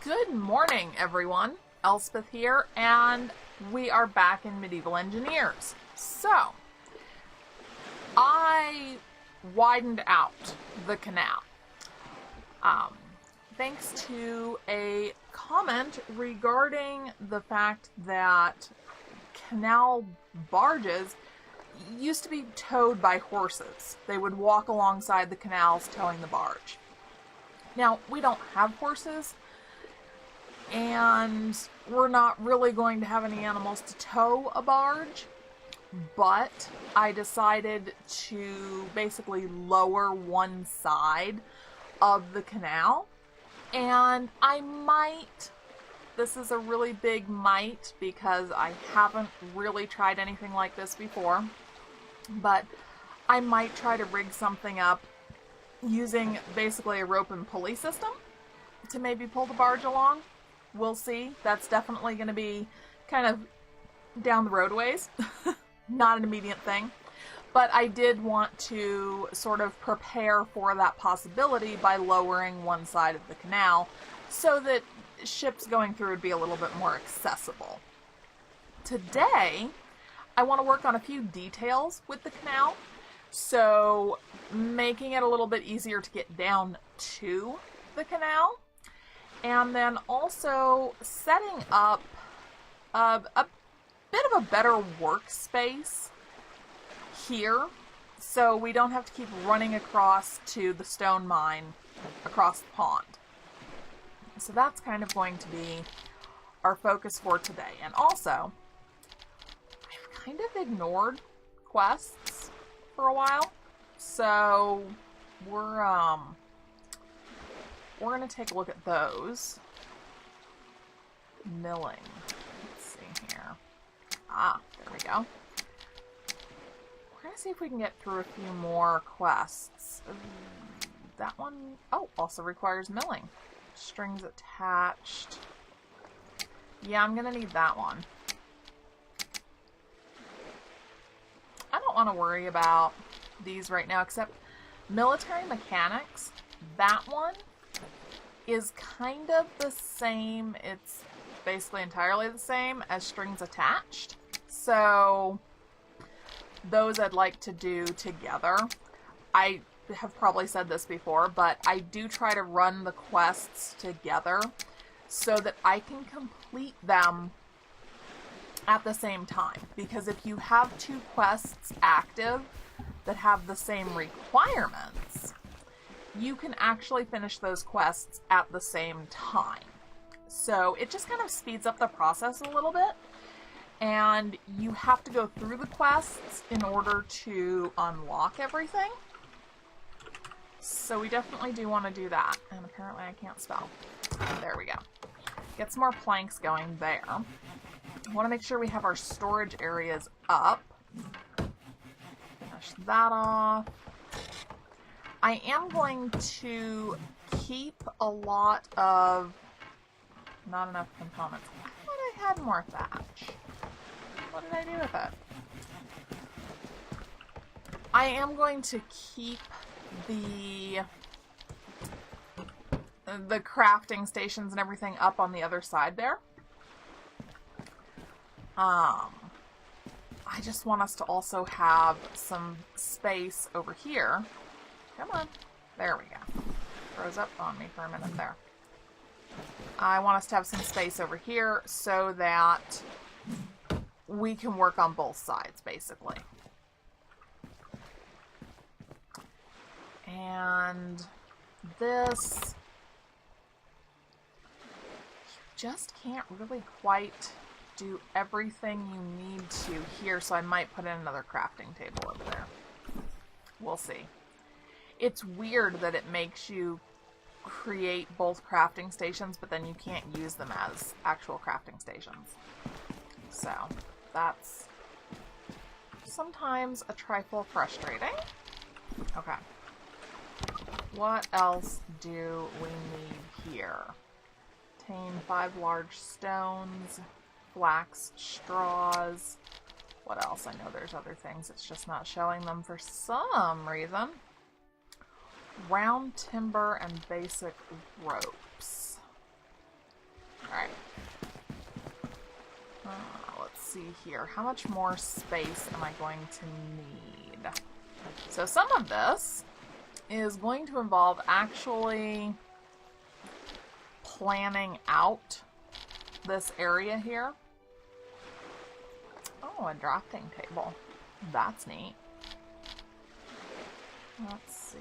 Good morning, everyone. Elspeth here, and we are back in Medieval Engineers. So, I widened out the canal. Thanks to a comment regarding the fact that canal barges used to be towed by horses. They would walk alongside the canals towing the barge. Now, we don't have horses, and we're not really going to have any animals to tow a barge, but I decided to basically lower one side of the canal, and I might, this is a really big might because I haven't really tried anything like this before, but I might try to rig something up using basically a rope and pulley system to maybe pull the barge along. We'll see. That's definitely going to be kind of down the roadways. Not an immediate thing. But I did want to sort of prepare for that possibility by lowering one side of the canal so that ships going through would be a little bit more accessible. Today, I want to work on a few details with the canal. So, making it a little bit easier to get down to the canal. And then also setting up a bit of a better workspace here, so we don't have to keep running across to the stone mine across the pond. So that's kind of going to be our focus for today. And also, I've kind of ignored quests for a while, so we're going to take a look at those. Milling. Let's see here. There we go. We're going to see if we can get through a few more quests. That one, also requires milling. Strings attached. Yeah, I'm going to need that one. I don't want to worry about these right now, except military mechanics. That one is kind of the same. It's basically entirely the same as strings attached. So those I'd like to do together. I have probably said this before, but I do try to run the quests together so that I can complete them at the same time. Because if you have two quests active that have the same requirements, you can actually finish those quests at the same time. So it just kind of speeds up the process a little bit. And you have to go through the quests in order to unlock everything. So we definitely do want to do that. And apparently I can't spell. There we go. Get some more planks going there. I want to make sure we have our storage areas up. Finish that off. I am going to keep a lot of... not enough components. I thought I had more thatch. What did I do with it? I am going to keep the crafting stations and everything up on the other side there. I just want us to also have some space over here. Come on. There we go. Froze up on me for a minute there. I want us to have some space over here so that we can work on both sides, basically. And this... you just can't really quite do everything you need to here, so I might put in another crafting table over there. We'll see. It's weird that it makes you create both crafting stations, but then you can't use them as actual crafting stations. So, that's sometimes a trifle frustrating. Okay. What else do we need here? Obtain 5 large stones, flax straws. What else? I know there's other things. It's just not showing them for some reason. Round timber and basic ropes. see here. How much more space am I going to need? So some of this is going to involve actually planning out this area here. Oh, a drafting table. That's neat. Let's see.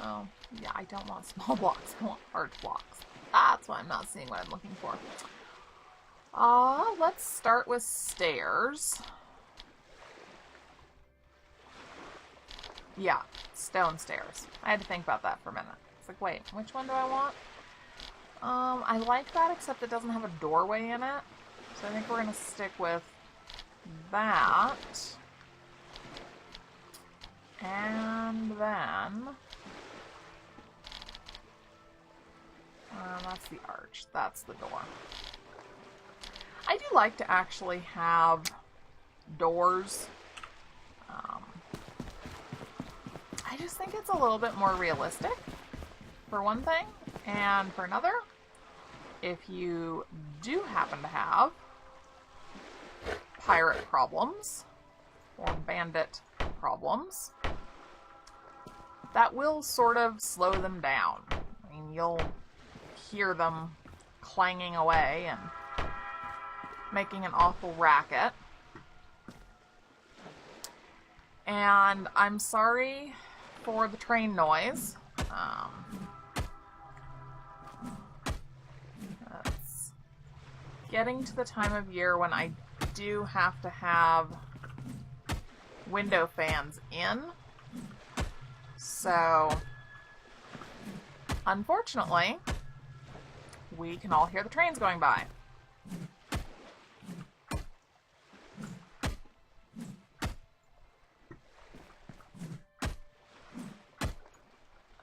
Oh, yeah, I don't want small blocks. I want large blocks. That's why I'm not seeing what I'm looking for. Let's start with stairs. Yeah, stone stairs. I had to think about that for a minute. It's like, wait, which one do I want? I like that, except it doesn't have a doorway in it. So I think we're going to stick with that. And then... that's the arch. That's the door. I do like to actually have doors. I just think it's a little bit more realistic, for one thing. And for another, if you do happen to have pirate problems or bandit problems, that will sort of slow them down. I mean, you'll hear them clanging away and making an awful racket. And I'm sorry for the train noise. It's getting to the time of year when I do have to have window fans in. So, unfortunately, we can all hear the trains going by.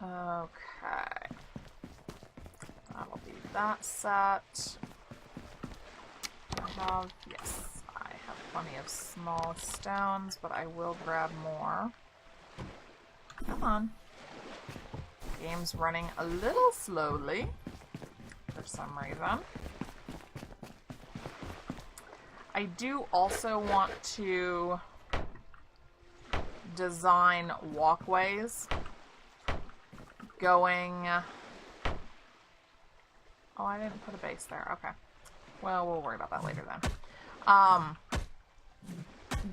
Okay. That'll be that set. Yes, I have plenty of small stones, but I will grab more. Come on. Game's running a little slowly for some reason. I do also want to design walkways going... Oh, I didn't put a base there. Okay. Well, we'll worry about that later then.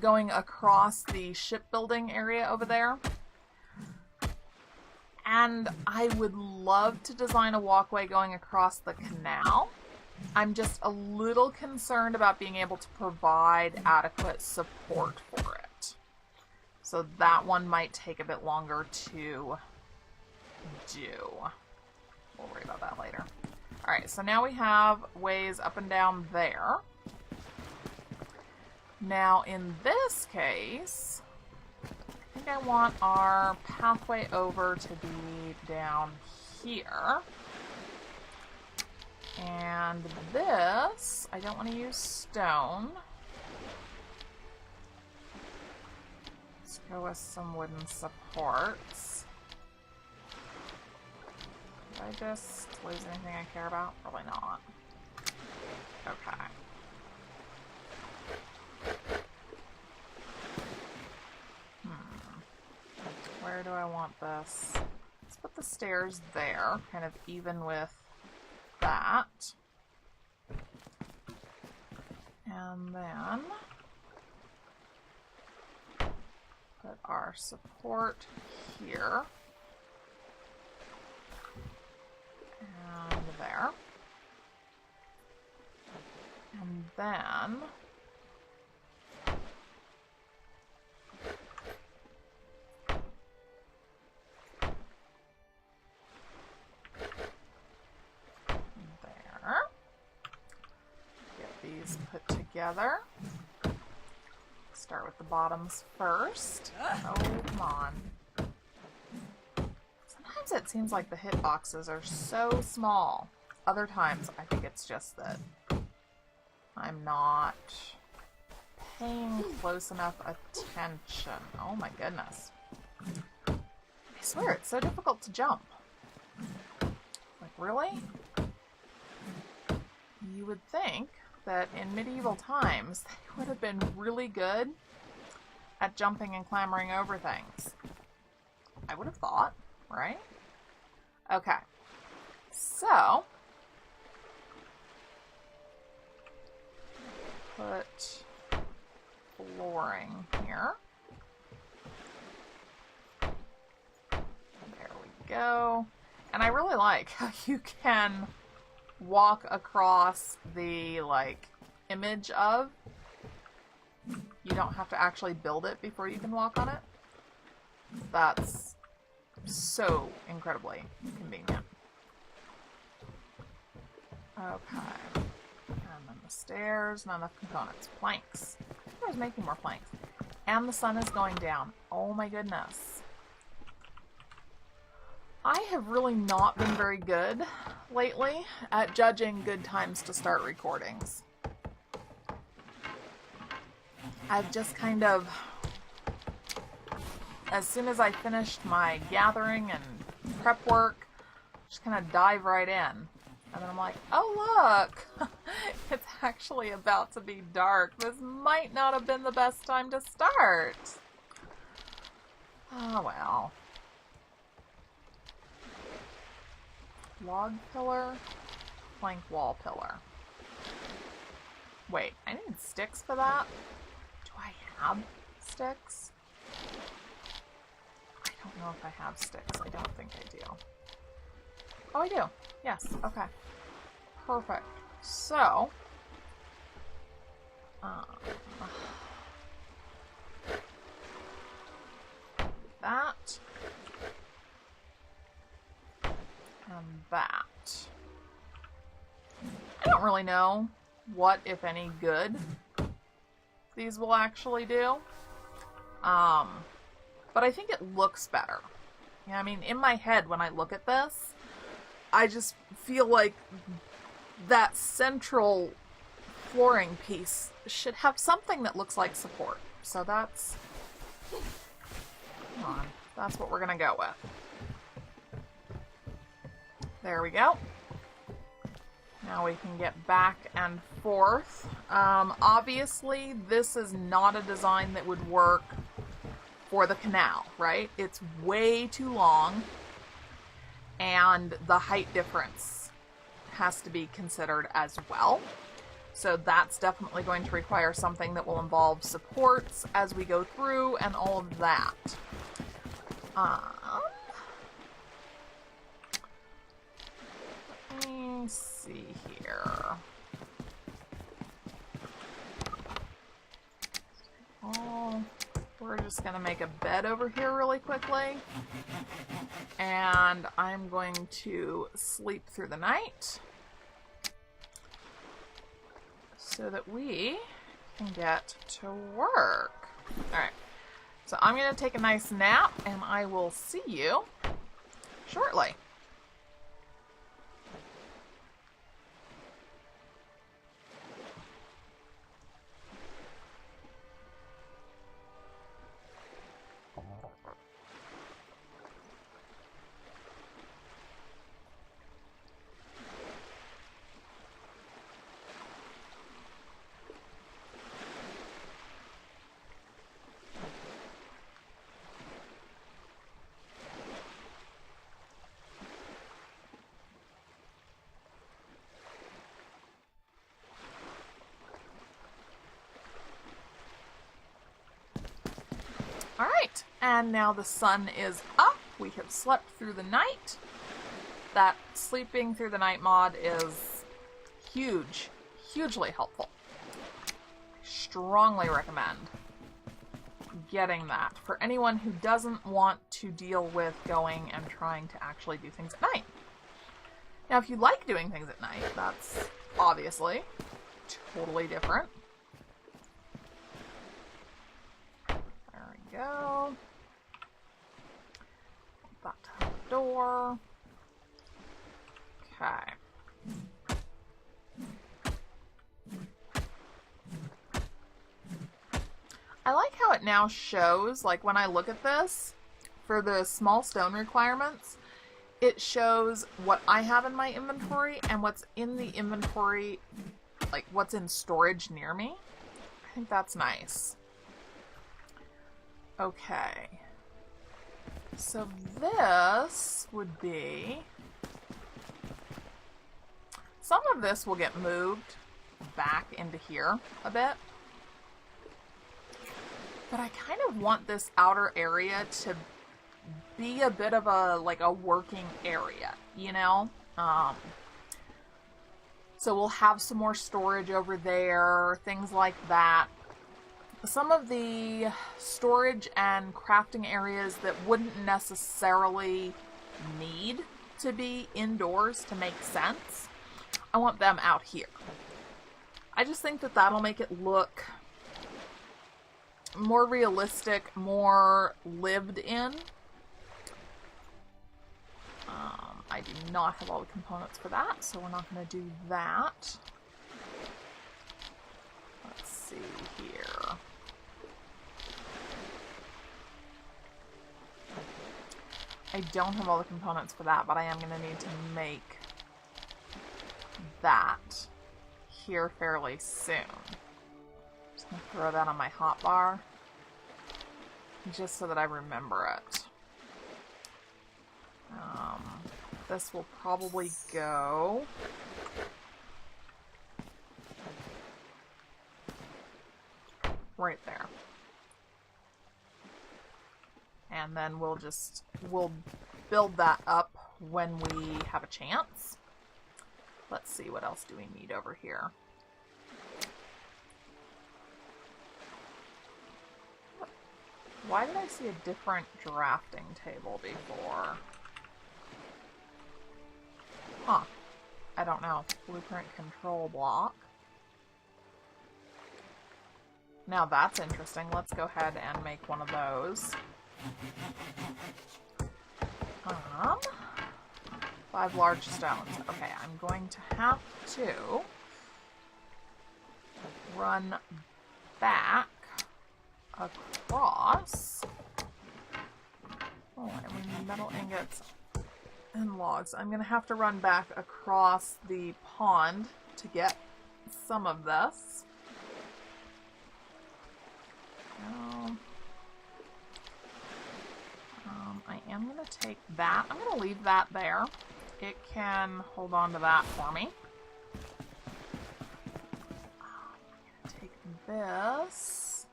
Going across the shipbuilding area over there. And I would love to design a walkway going across the canal. I'm just a little concerned about being able to provide adequate support for it. So that one might take a bit longer to do. We'll worry about that later. Alright, so now we have ways up and down there. Now in this case, I think I want our pathway over to be down here. And this, I don't want to use stone. Let's go with some wooden supports. Did I just lose anything I care about? Probably not. Okay. Where do I want this? Let's put the stairs there, kind of even with that. And then put our support here. And there. And then put together. Start with the bottoms first. Oh, come on. Sometimes it seems like the hitboxes are so small. Other times I think it's just that I'm not paying close enough attention. Oh my goodness. I swear, it's so difficult to jump. Like, really? you would think that in medieval times they would have been really good at jumping and clambering over things. I would have thought, right? Okay. So, put flooring here. There we go. And I really like how you can walk across the, like, image of. You don't have to actually build it before you can walk on it. That's so incredibly convenient. Okay. And then the stairs, not enough components. Planks. I was making more planks. And the sun is going down. Oh my goodness. I have really not been very good lately at judging good times to start recordings. I've just kind of, as soon as I finished my gathering and prep work, just kind of dive right in. And then I'm like, oh look, it's actually about to be dark. This might not have been the best time to start. Oh well. Log pillar, plank wall pillar. Wait, I need sticks for that? Do I have sticks? I don't know if I have sticks. I don't think I do. Oh, I do. Yes. Okay. Perfect. So, that and that. I don't really know what, if any, good these will actually do. But I think it looks better. Yeah, I mean, in my head, when I look at this, I just feel like that central flooring piece should have something that looks like support. So that's, come on, that's what we're gonna go with. There we go. Now we can get back and forth. Obviously, this is not a design that would work for the canal, right? It's way too long, and the height difference has to be considered as well. So that's definitely going to require something that will involve supports as we go through and all of that. Let me see here. Oh, we're just going to make a bed over here really quickly. And I'm going to sleep through the night so that we can get to work. Alright, so I'm going to take a nice nap and I will see you shortly. Alright, and now the sun is up. We have slept through the night. That sleeping through the night mod is huge, hugely helpful. I strongly recommend getting that for anyone who doesn't want to deal with going and trying to actually do things at night. Now, if you like doing things at night, that's obviously totally different. Go. That to the door. Okay. I like how it now shows, like when I look at this, for the small stone requirements, it shows what I have in my inventory and what's in the inventory, like what's in storage near me. I think that's nice. Okay. So this would be... Some of this will get moved back into here a bit. But I kind of want this outer area to be a bit of a, like a working area, you know? So we'll have some more storage over there, things like that. Some of the storage and crafting areas that wouldn't necessarily need to be indoors to make sense, I want them out here. I just think that that'll make it look more realistic, more lived in. I do not have all the components for that, so we're not going to do that. Let's see here. I don't have all the components for that, but I am going to need to make that here fairly soon. Just going to throw that on my hotbar, just so that I remember it. This will probably go right there. And then we'll build that up when we have a chance. Let's see, what else do we need over here? Why did I see a different drafting table before? Huh. I don't know. Blueprint control block. Now that's interesting. Let's go ahead and make one of those. 5 large stones. Okay, I'm going to have to run back across. Oh, and we need metal ingots and logs. I'm going to have to run back across the pond to get some of this. I am going to take that. I'm going to leave that there. It can hold on to that for me. I'm going to take this.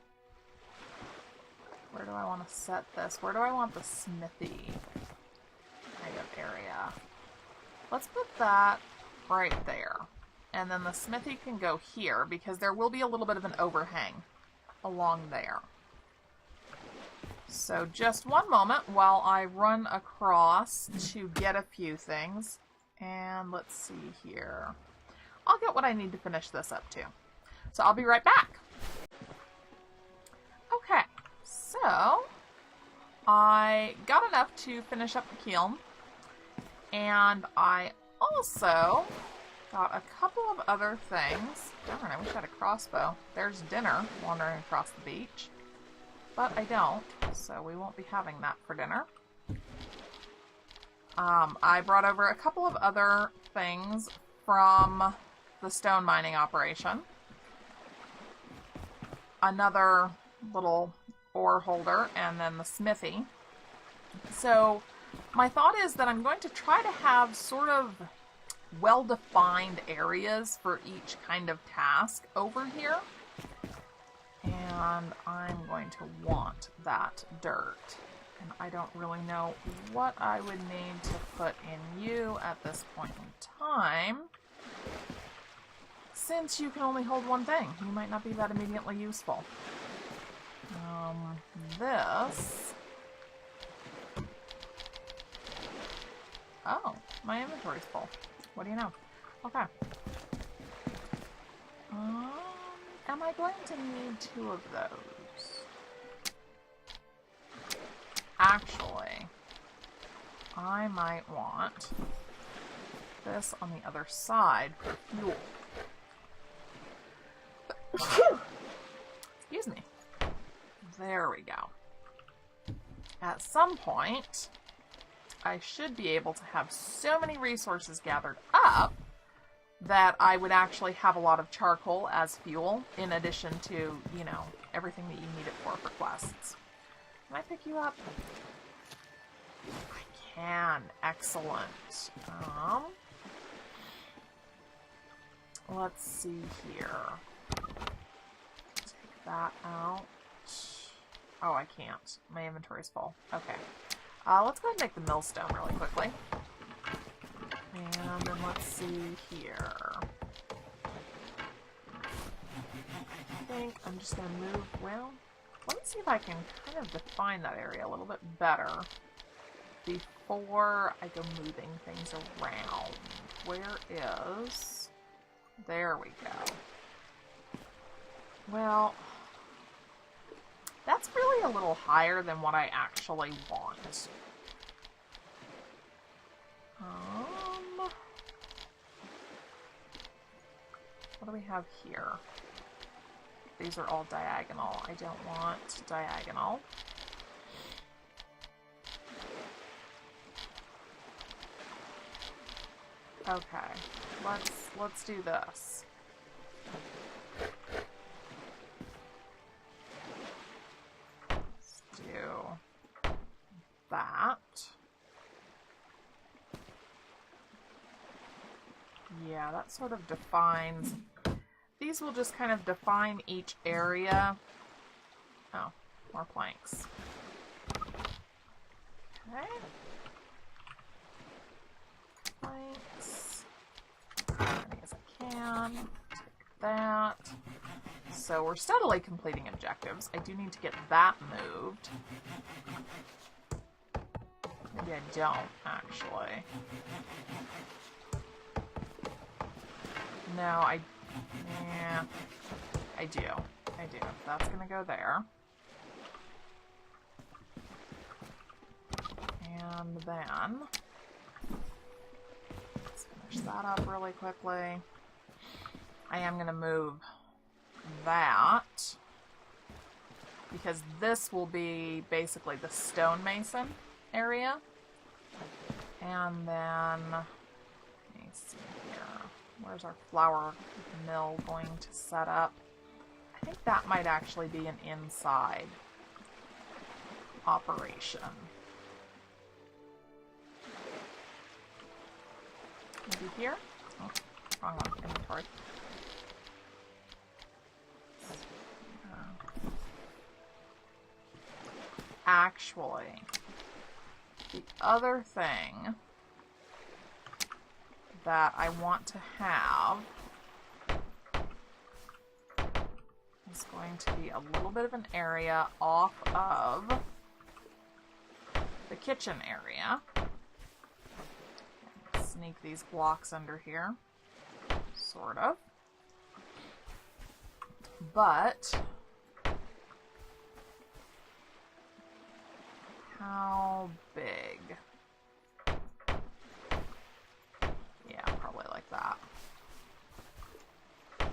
Where do I want to set this? Where do I want the smithy kind of area? Let's put that right there. And then the smithy can go here because there will be a little bit of an overhang along there. So just one moment while I run across to get a few things. And let's see here. I'll get what I need to finish this up too. So I'll be right back. Okay, so I got enough to finish up the kiln. And I also got a couple of other things. Darn, I wish I had a crossbow. There's dinner wandering across the beach. But I don't, so we won't be having that for dinner. I brought over a couple of other things from the stone mining operation. Another little ore holder, and then the smithy. So my thought is that I'm going to try to have sort of well-defined areas for each kind of task over here. And I'm going to want that dirt. And I don't really know what I would need to put in you at this point in time. Since you can only hold one thing, you might not be that immediately useful. This... Oh, my inventory's full. What do you know? Okay. Am I going to need 2 of those? Actually, I might want this on the other side for fuel. Excuse me. There we go. At some point, I should be able to have so many resources gathered up that I would actually have a lot of charcoal as fuel, in addition to, you know, everything that you need it for quests. Can I pick you up? I can. Excellent. Let's see here. Take that out. Oh, I can't. My inventory's full. Okay. Let's go ahead and make the millstone really quickly. And then let's see here. I think I'm just going to move, well, let me see if I can kind of define that area a little bit better before I go moving things around. Where is... There we go. Well, that's really a little higher than what I actually want. What do we have here? These are all diagonal. I don't want diagonal. Okay, let's do this. Let's do that. Yeah, that sort of defines. These will just kind of define each area. Oh, more planks. Okay. Planks. As many as I can. Take that. So we're steadily completing objectives. I do need to get that moved. Maybe I don't, actually. No, yeah, I do. That's gonna go there. And then, let's finish that up really quickly. I am gonna move that, because this will be basically the stonemason area. And then, let me see here. Where's our flour mill going to set up? I think that might actually be an inside operation. Maybe here? Oh, wrong one. Inventory. Actually, the other thing that I want to have is going to be a little bit of an area off of the kitchen area. Sneak these blocks under here, sort of. But how big? Yeah, probably like that. Okay,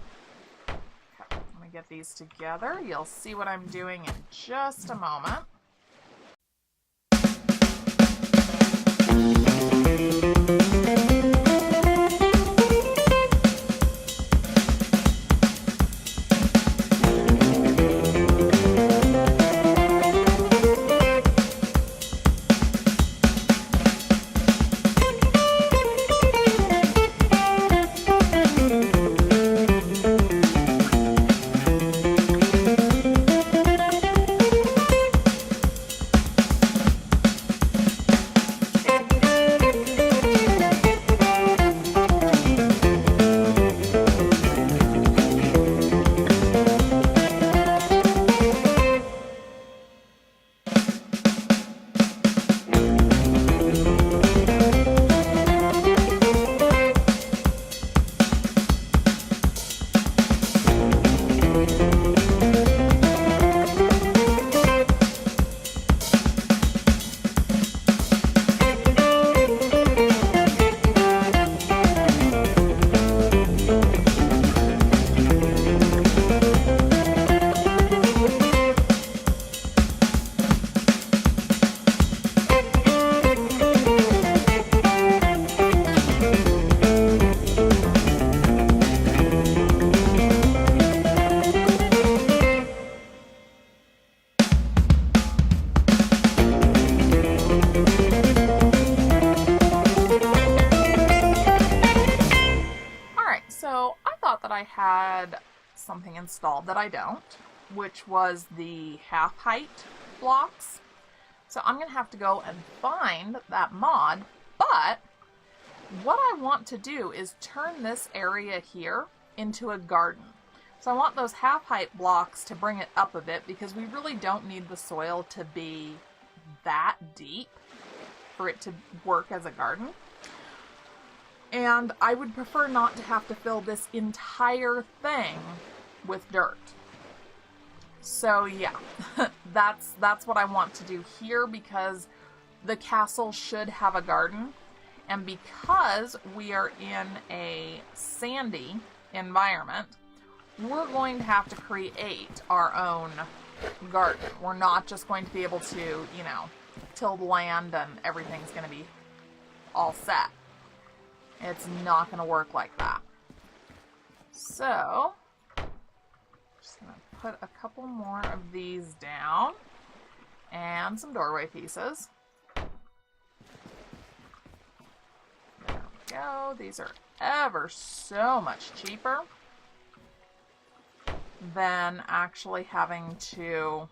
I'm gonna get these together. You'll see what I'm doing in just a moment. had something installed that I don't, which was the half height blocks. So I'm going to have to go and find that mod, but what I want to do is turn this area here into a garden. So I want those half height blocks to bring it up a bit because we really don't need the soil to be that deep for it to work as a garden. And I would prefer not to have to fill this entire thing with dirt. So yeah, that's what I want to do here because the castle should have a garden. And because we are in a sandy environment, we're going to have to create our own garden. We're not just going to be able to, you know, till the land and everything's going to be all set. It's not going to work like that. So, just going to put a couple more of these down and some doorway pieces. There we go. These are ever so much cheaper than actually having to,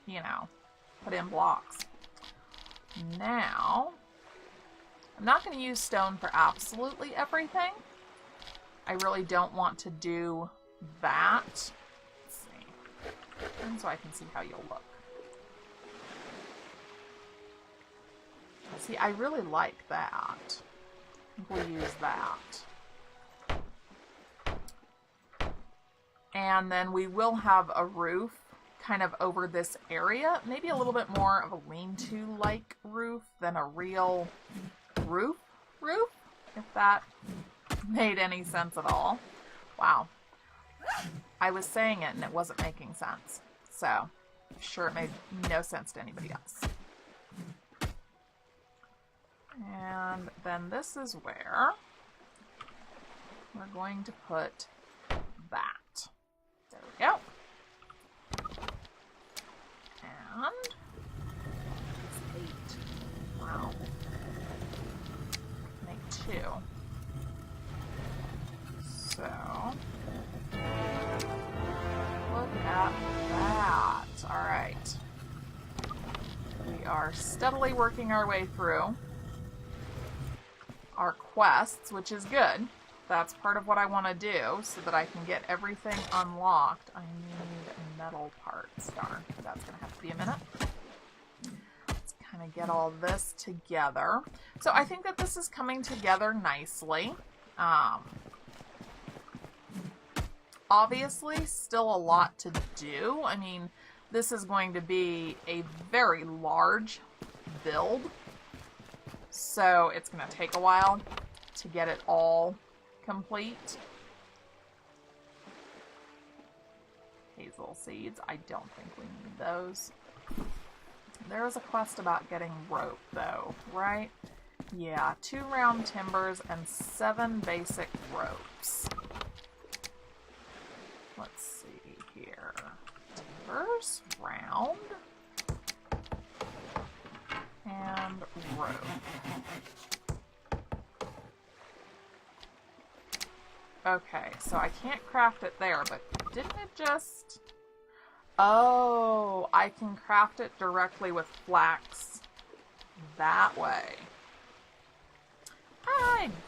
you know, put in blocks. Now, I'm not going to use stone for absolutely everything. I really don't want to do that. Let's see. And so I can see how you'll look. See, I really like that. I think we'll use that. And then we will have a roof kind of over this area. Maybe a little bit more of a lean-to-like roof than a real roof, if that made any sense at all. Wow. I was saying it and it wasn't making sense. So, I'm sure it made no sense to anybody else. And then this is where we're going to put that. There we go. And it's 8. Wow. Make 2. So, look at that. All right. We are steadily working our way through our quests, which is good. That's part of what I want to do so that I can get everything unlocked. I need metal parts. Darn, that's going to have to be a minute. Let's kind of get all this together. So I think that this is coming together nicely. Obviously, still a lot to do. I mean, this is going to be a very large build. So it's going to take a while to get it all complete. Hazel seeds. I don't think we need those. There is a quest about getting rope, though, right? Yeah, 2 round timbers and 7 basic ropes. Let's see here. Timbers, round, and rope. Okay, so I can't craft it there, but didn't it just... Oh, I can craft it directly with flax that way.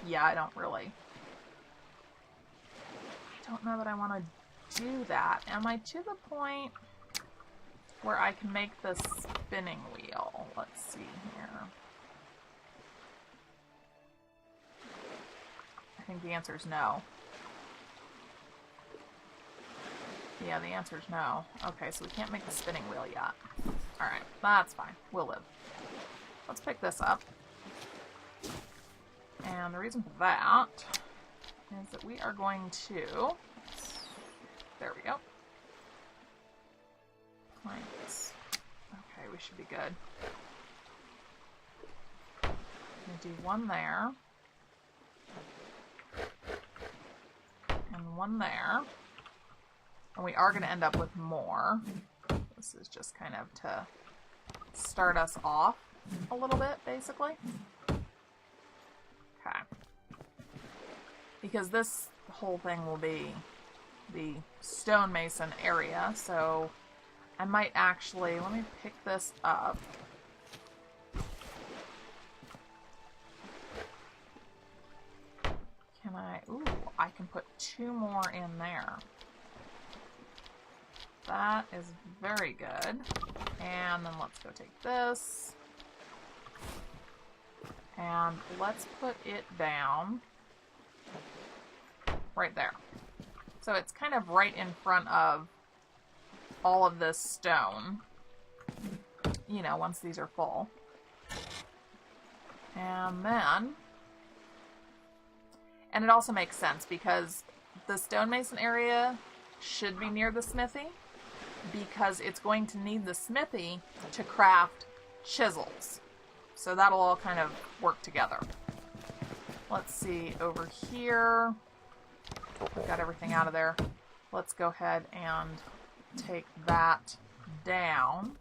Yeah, I don't know that I want to do that. Am I to the point where I can make the spinning wheel? Let's see here. I think the answer is no. Yeah, the answer is no. Okay, so we can't make the spinning wheel yet. Alright, that's fine. We'll live. Let's pick this up. And the reason for that is that we are going to... There we go. Planks. Okay, we should be good. I'm going to do one there. And one there. And we are going to end up with more. This is just kind of to start us off a little bit, basically. Okay. Because this whole thing will be the stonemason area, so I might actually, let me pick this up. Can I, ooh, I can put 2 more in there. That is very good. And then let's go take this. And let's put it down right there. So it's kind of right in front of all of this stone, you know, once these are full. And then, and it also makes sense because the stonemason area should be near the smithy because it's going to need the smithy to craft chisels. So that'll all kind of work together. Let's see, over here, we've got everything out of there. Let's go ahead and take that down.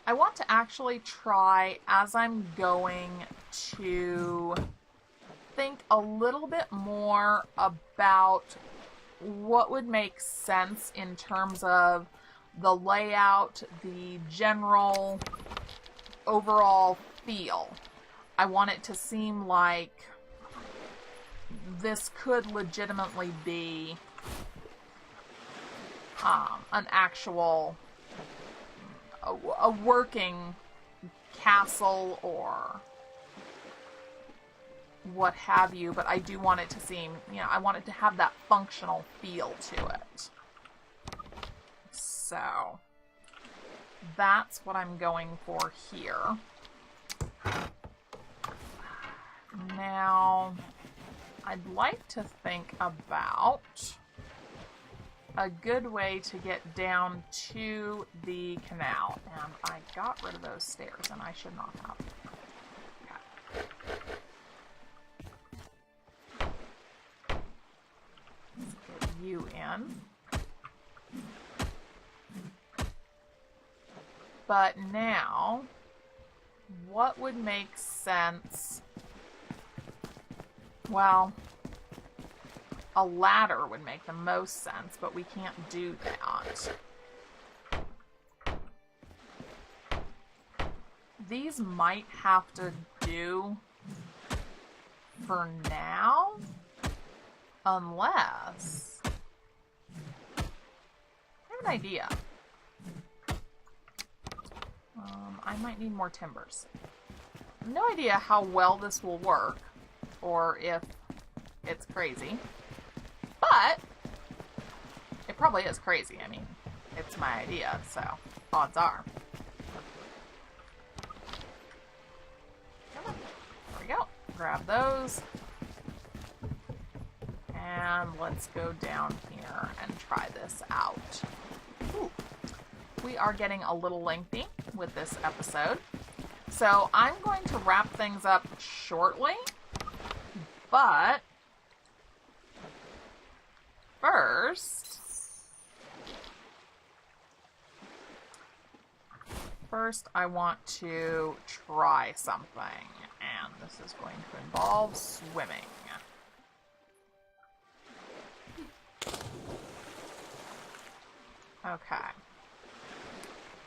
I want to actually try, as I'm going, to think a little bit more about what would make sense in terms of the layout, the general overall feel. I want it to seem like this could legitimately be an actual, a working castle or what have you, but I do want it to seem, you know, I want it to have that functional feel to it. So that's what I'm going for here. Now, I'd like to think about a good way to get down to the canal. And I got rid of those stairs, and I should not have. Okay. Let's get you in. But now, what would make sense? Well, a ladder would make the most sense, but we can't do that. These might have to do for now, unless I have an idea. I might need more timbers. No idea how well this will work, or if it's crazy. But it probably is crazy. I mean, it's my idea, so odds are. Come on. There we go. Grab those. And let's go down here and try this out. Ooh. We are getting a little lengthy with this episode. So I'm going to wrap things up shortly. But first I want to try something, and this is going to involve swimming. Okay.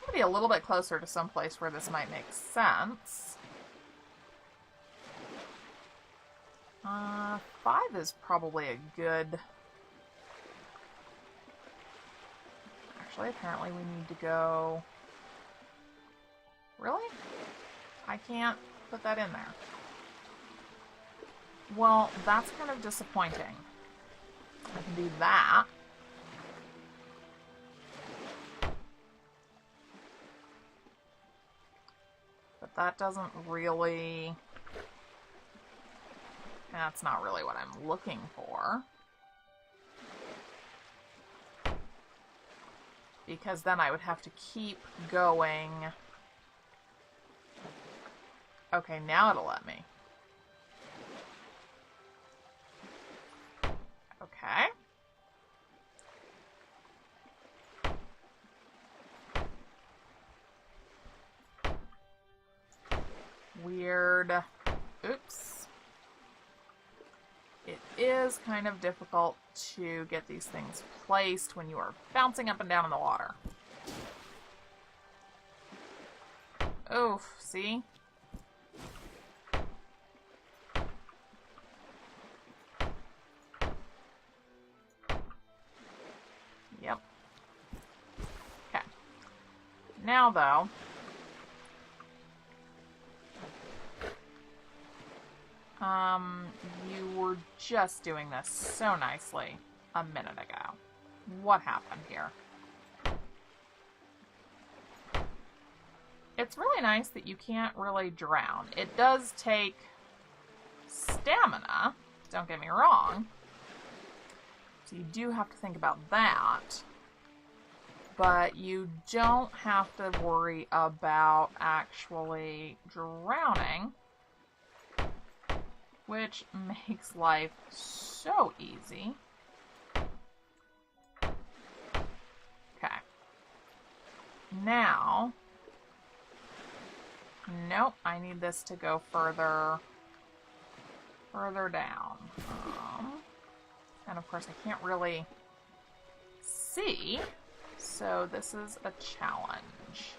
I'm going to be a little bit closer to someplace where this might make sense. 5 is probably a good... Actually, apparently we need to go... Really? I can't put that in there. Well, that's kind of disappointing. I can do that. But that doesn't really... That's not really what I'm looking for. Because then I would have to keep going. Okay, now it'll let me. Okay. Weird. Oops. is kind of difficult to get these things placed when you are bouncing up and down in the water. Oof, see? Yep. Okay. Now, though, you were just doing this so nicely a minute ago. What happened here? It's really nice that you can't really drown. It does take stamina, don't get me wrong. So you do have to think about that. But you don't have to worry about actually drowning, which makes life so easy. Okay. Now, nope, I need this to go further down. And of course I can't really see, so this is a challenge.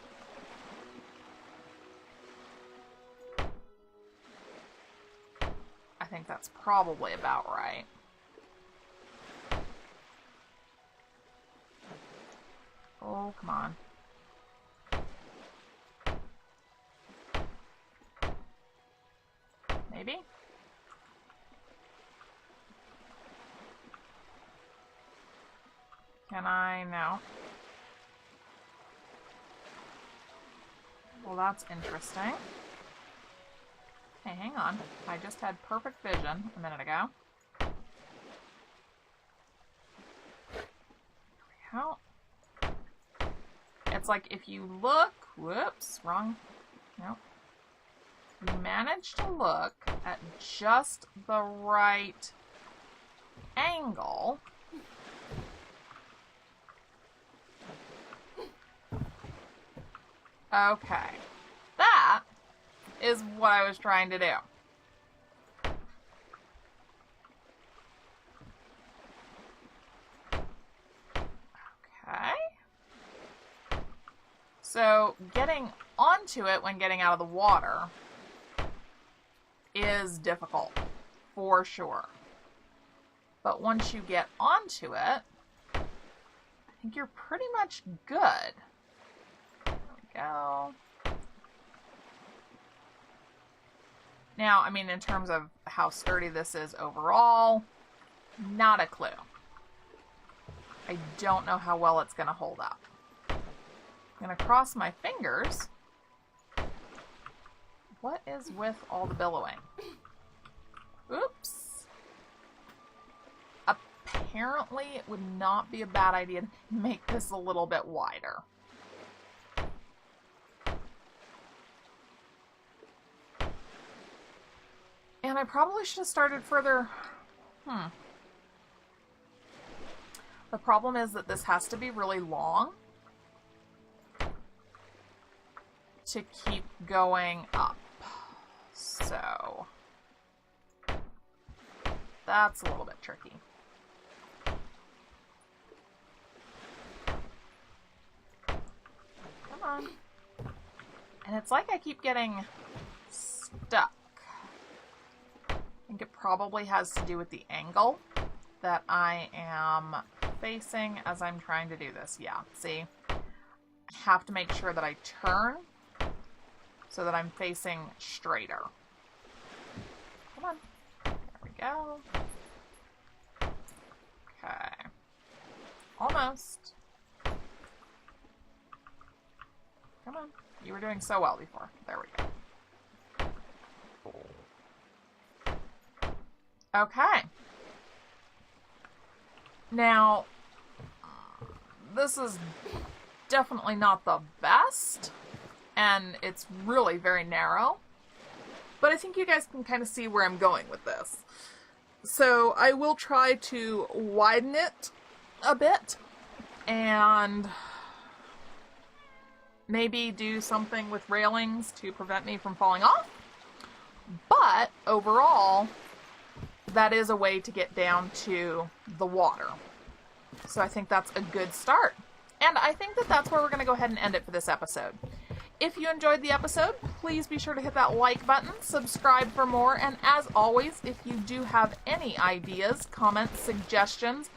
I think that's probably about right. Oh, come on. Maybe? Can I? No. Well, that's interesting. Hey, hang on. I just had perfect vision a minute ago. There we go. It's like if you look... Whoops, wrong. Nope. You manage to look at just the right angle. Okay. That is what I was trying to do. Okay. So getting onto it when getting out of the water is difficult, for sure. But once you get onto it, I think you're pretty much good. There we go. Now, I mean, in terms of how sturdy this is overall, not a clue. I don't know how well it's going to hold up. I'm going to cross my fingers. What is with all the billowing? Oops. Apparently, it would not be a bad idea to make this a little bit wider. And I probably should have started further. The problem is that this has to be really long to keep going up. So that's a little bit tricky. Come on. And it's like I keep getting stuck. I think it probably has to do with the angle that I am facing as I'm trying to do this. Yeah, see? I have to make sure that I turn so that I'm facing straighter. Come on. There we go. Okay. Almost. Come on. You were doing so well before. There we go. Okay. Now, this is definitely not the best, and it's really very narrow, but I think you guys can kind of see where I'm going with this. So I will try to widen it a bit, and maybe do something with railings to prevent me from falling off, but overall, that is a way to get down to the water. So I think that's a good start. And I think that that's where we're going to go ahead and end it for this episode. If you enjoyed the episode, please be sure to hit that like button, subscribe for more, and as always, if you do have any ideas, comments, suggestions,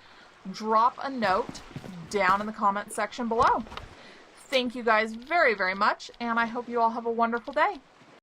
drop a note down in the comment section below. Thank you guys very, very much, and I hope you all have a wonderful day.